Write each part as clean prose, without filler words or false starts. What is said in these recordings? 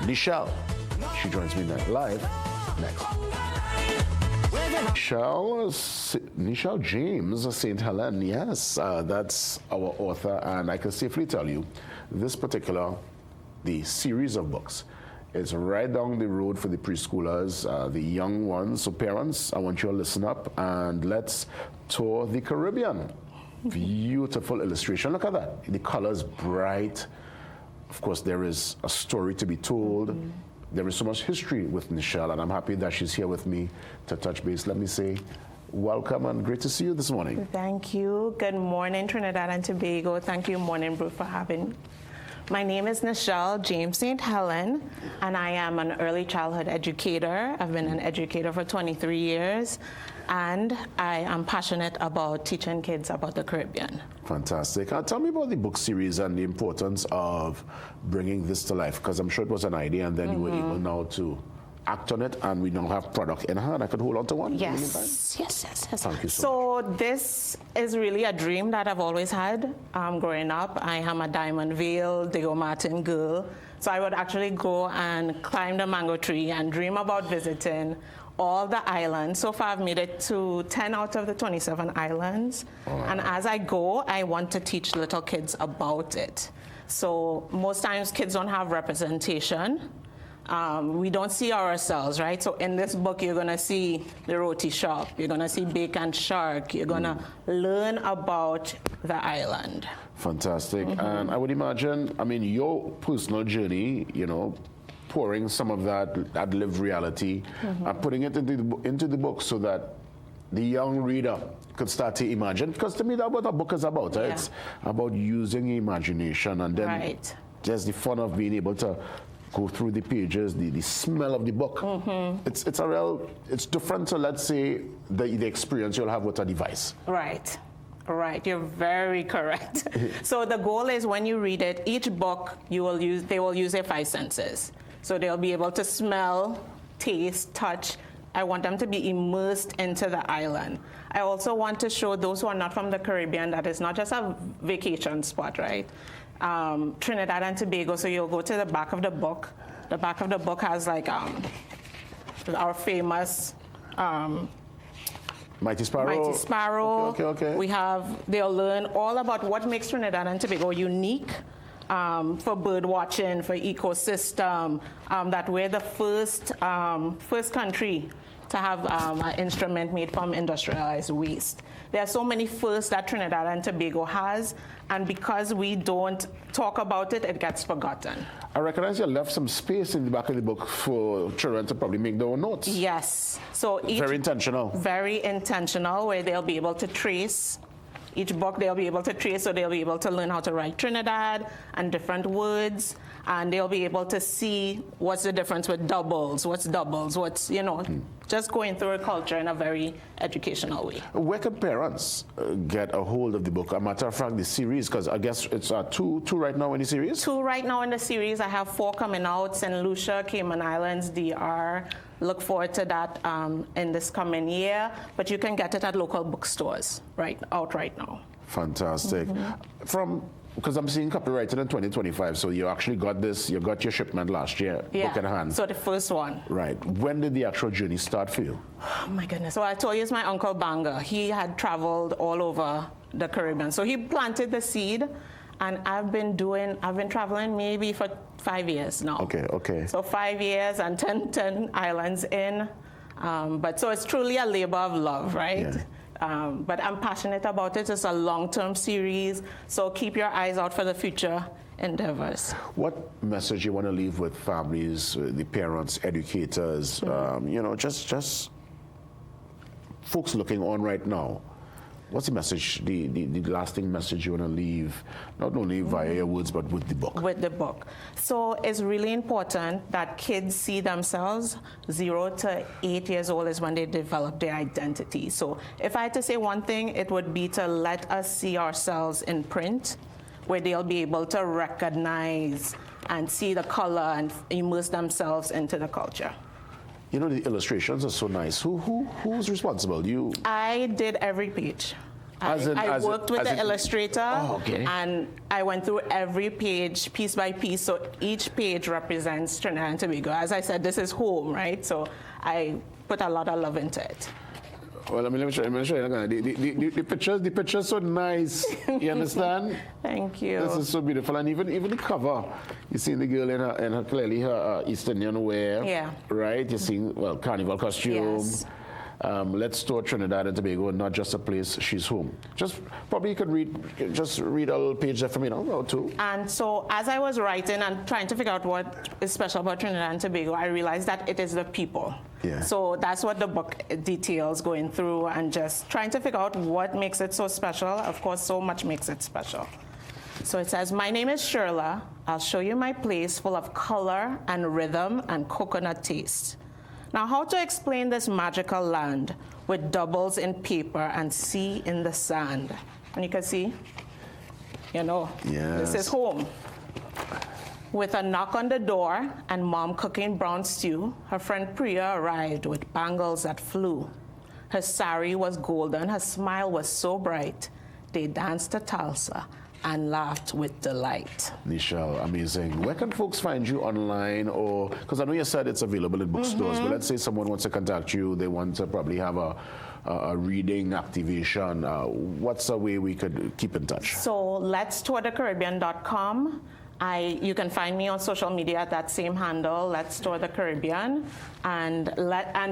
Nichelle. She joins me live next. Nichelle James, St. Helen, yes, that's our author, and I can safely tell you, this particular, the series of books, is right down the road for the preschoolers, the young ones. So parents, I want you to listen up and let's tour the Caribbean. Beautiful illustration, look at that. The colors bright. Of course, there is a story to be told. There is so much history with Nichelle, and I'm happy that she's here with me to touch base. Let me say welcome and great to see you this morning. Thank you. Good morning, Trinidad and Tobago. Thank you, Morning Brew, for having me. My name is Nichelle James St. Helen, and I am an early childhood educator. I've been an educator for 23 years, and I am passionate about teaching kids about the Caribbean. Fantastic. Tell me about the book series and the importance of bringing this to life, because I'm sure it was an idea, and then you were able now to act on it, and we now have product in hand. I could hold on to one. Yes. Thank you so this is really a dream that I've always had growing up. I am a Diamond Vale, Diego Martin girl. So I would actually go and climb the mango tree and dream about visiting all the islands. So far I've made it to 10 out of the 27 islands. Wow. And as I go, I want to teach little kids about it. So most times kids don't have representation. We don't see ourselves, right? So in this book, you're gonna see the roti shop, you're gonna see bacon shark, you're gonna learn about the island. Fantastic. And I would imagine, I mean, your personal journey, you know, pouring some of that lived reality and putting it into the book so that the young reader could start to imagine. Because to me, that's what a book is about. Right? It's about using imagination, and then just the fun of being able to go through the pages, the smell of the book. It's different to, let's say, the experience you'll have with a device. Right, you're very correct. So the goal is when you read it, each book they will use their 5 senses. So they'll be able to smell, taste, touch. I want them to be immersed into the island. I also want to show those who are not from the Caribbean that it's not just a vacation spot, right? Trinidad and Tobago, so you'll go to the back of the book. The back of the book has like our famous Mighty Sparrow. Okay. They'll learn all about what makes Trinidad and Tobago unique for bird watching, for ecosystem, that we're the first country to have an instrument made from industrialized waste. There are so many firsts that Trinidad and Tobago has, and because we don't talk about it, it gets forgotten. I recognize you left some space in the back of the book for children to probably make their own notes. Yes. So very intentional. Very intentional, where they'll be able to trace. Each book they'll be able to trace, so they'll be able to learn how to write Trinidad and different words, and they'll be able to see what's the difference with doubles, what's, just going through a culture in a very educational way. Where can parents get a hold of the book? A matter of fact, the series, because I guess it's two right now in the series? 2 right now in the series. I have 4 coming out, St. Lucia, Cayman Islands, DR. Look forward to that in this coming year, but you can get it at local bookstores right now. Fantastic. Because I'm seeing copyrighted in 2025, so you actually got your shipment last year, book in hand. So the first one. Right. When did the actual journey start for you? Oh my goodness. So I told you it's my Uncle Banga. He had traveled all over the Caribbean. So he planted the seed, and I've been traveling maybe for 5 years now. Okay. So 5 years and 10 islands in. But so it's truly a labor of love, right? Yeah. But I'm passionate about it. It's a long-term series, so keep your eyes out for the future endeavors. What message you want to leave with families, the parents, educators, just folks looking on right now? What's the message, the lasting message you want to leave, not only via your words, but with the book? With the book. So it's really important that kids see themselves 0 to 8 years old is when they develop their identity. So if I had to say one thing, it would be to let us see ourselves in print, where they'll be able to recognize and see the color and immerse themselves into the culture. You know, the illustrations are so nice. Who's responsible? You? I did every page. I worked with the illustrator, okay. and I went through every page, piece by piece, so each page represents Trinidad and Tobago. As I said, this is home, right? So I put a lot of love into it. Well, let me show you. The pictures so nice. You understand? Thank you. This is so beautiful, and even the cover. You see the girl in her clearly her East Indian wear. Yeah. Right. You're seeing carnival costume. Yes. Let's store Trinidad and Tobago, not just a place. She's home. Just probably you could read a little page there for me now, or two. And so as I was writing and trying to figure out what is special about Trinidad and Tobago, I realized that it is the people. Yeah. So that's what the book details, going through and just trying to figure out what makes it so special. Of course, so much makes it special. So it says, my name is Shirla. I'll show you my place full of color and rhythm and coconut taste. Now, how to explain this magical land with doubles in paper and sea in the sand? And you can see, yes. This is home. With a knock on the door and mom cooking brown stew, her friend Priya arrived with bangles that flew. Her sari was golden, her smile was so bright. They danced a salsa and laughed with delight. Nichelle, amazing. Where can folks find you online, or because I know you said it's available in bookstores, but let's say someone wants to contact you, they want to probably have a reading activation. What's a way we could keep in touch? So letstourthecaribbean.com. You can find me on social media at that same handle, Let's Tour the Caribbean, and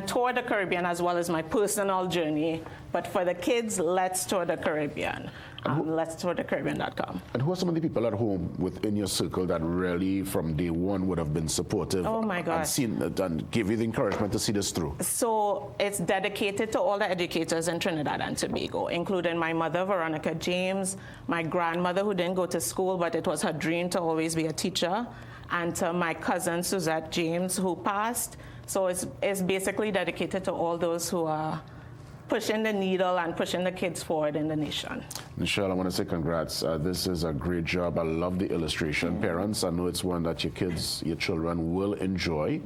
Tour the Caribbean as well as my personal journey. But for the kids, Let's Tour the Caribbean. Let'sTourTheCaribbean.com. And who are some of the people at home within your circle that really, from day one, would have been supportive? Oh my gosh. And give you the encouragement to see this through? So it's dedicated to all the educators in Trinidad and Tobago, including my mother, Veronica James, my grandmother, who didn't go to school, but it was her dream to always be a teacher, and to my cousin, Suzette James, who passed. So it's basically dedicated to all those who are pushing the needle and pushing the kids forward in the nation. Nichelle, I want to say congrats. This is a great job. I love the illustration. Parents, I know it's one that your children will enjoy.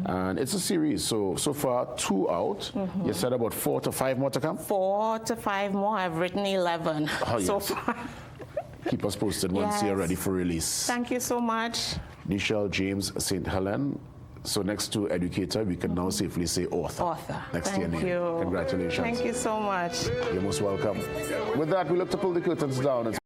And it's a series. So far, 2 out. You said about 4 to 5 more to come? 4 to 5 more. I've written 11 so far. Keep us posted once you're ready for release. Thank you so much. Nichelle James St. Helen. So next to educator, we can now safely say author. Author. Next to your name. Thank you. Congratulations. Thank you so much. You're most welcome. With that, we look to pull the curtains down.